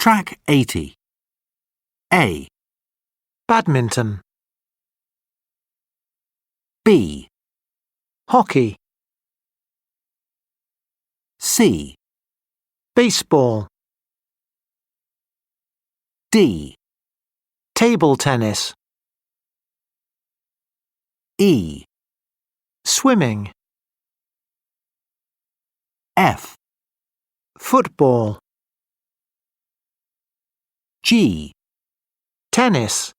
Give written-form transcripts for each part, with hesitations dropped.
Track 80. A. Badminton, B. hockey, C. baseball, D. table tennis, E. swimming, F. football, G. tennis,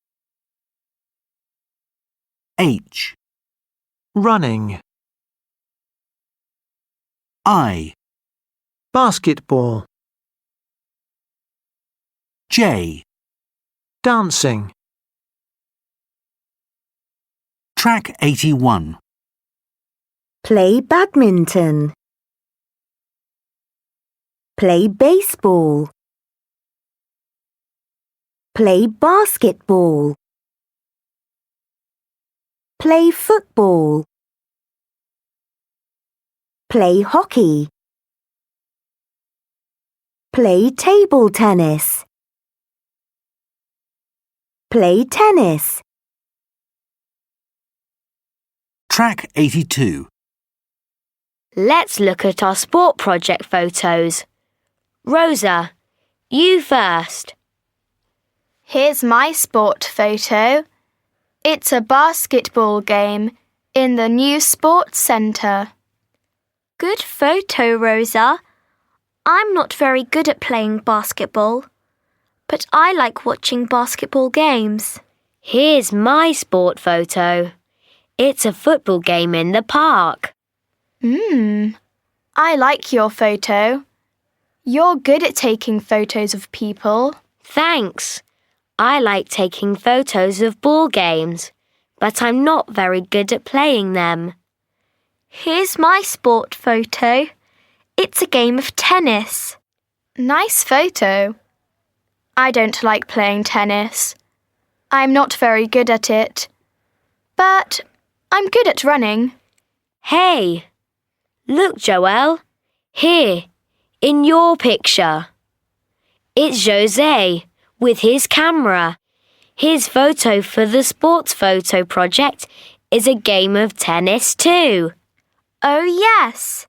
H. running, I. basketball, J. dancing. Track 81. Play badminton. Play baseball. Play basketball. Play football. Play hockey. Play table tennis. Play tennis. Track 82. Let's look at our sport project photos. Rosa, you first. Here's my sport photo. It's a basketball game in the new sports centre. Good photo, Rosa. I'm not very good at playing basketball, but I like watching basketball games. Here's my sport photo. It's a football game in the park. I like your photo. You're good at taking photos of people. Thanks. I like taking photos of ball games, but I'm not very good at playing them. Here's my sport photo. It's a game of tennis. Nice photo. I don't like playing tennis. I'm not very good at it. But I'm good at running. Hey, look, Joelle. Here, in your picture. It's Jose with his camera. His photo for the sports photo project is a game of tennis too. Oh, yes.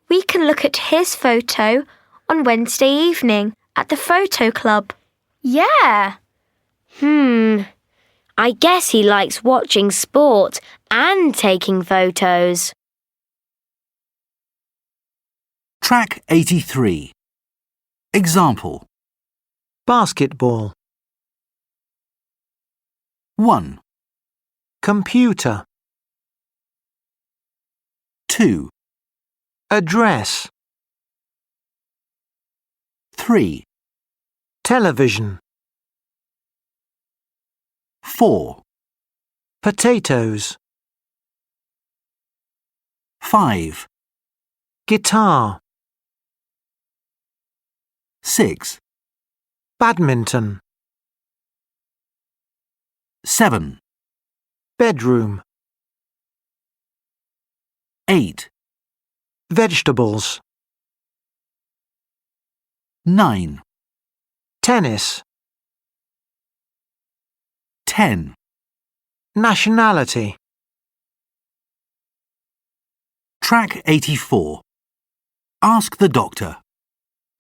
We can look at his photo on Wednesday evening at the photo club. Yeah. I guess he likes watching sport and taking photos. Track 83. Example. Basketball, 1, computer, 2, address, 3, television, 4, potatoes, 5, guitar, 6, badminton, 7, bedroom, 8, vegetables, 9, tennis, 10. nationality. Track 84. Ask the doctor.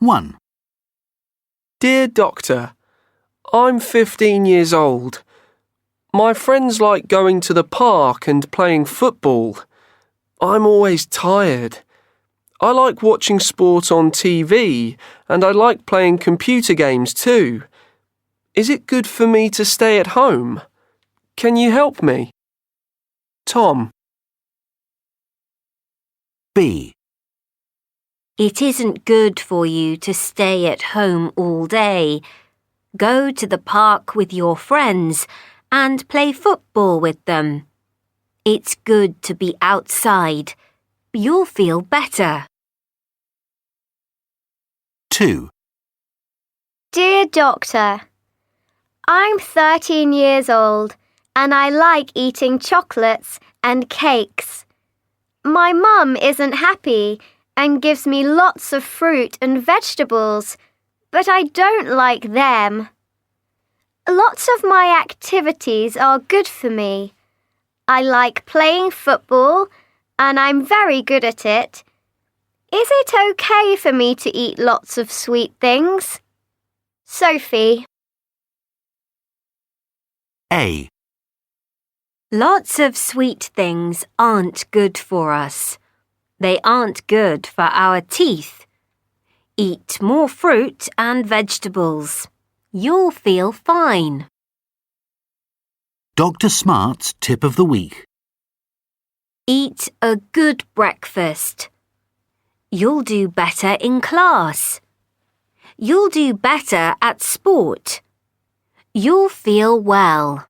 1, Dear Doctor, I'm 15 years old. My friends like going to the park and playing football. I'm always tired. I like watching sport on TV and I like playing computer games too. Is it good for me to stay at home? Can you help me? Tom. B, It isn't good for you to stay at home all day. Go to the park with your friends and play football with them. It's good to be outside. You'll feel better. 2, Dear Doctor, I'm 13 years old and I like eating chocolates and cakes. My mum isn't happy and gives me lots of fruit and vegetables, but I don't like them. Lots of my activities are good for me. I like playing football, and I'm very good at it. Is it okay for me to eat lots of sweet things? Sophie. A. Lots of sweet things aren't good for us. They aren't good for our teeth. Eat more fruit and vegetables. You'll feel fine. Dr. Smart's tip of the week. Eat a good breakfast. You'll do better in class. You'll do better at sport. You'll feel well.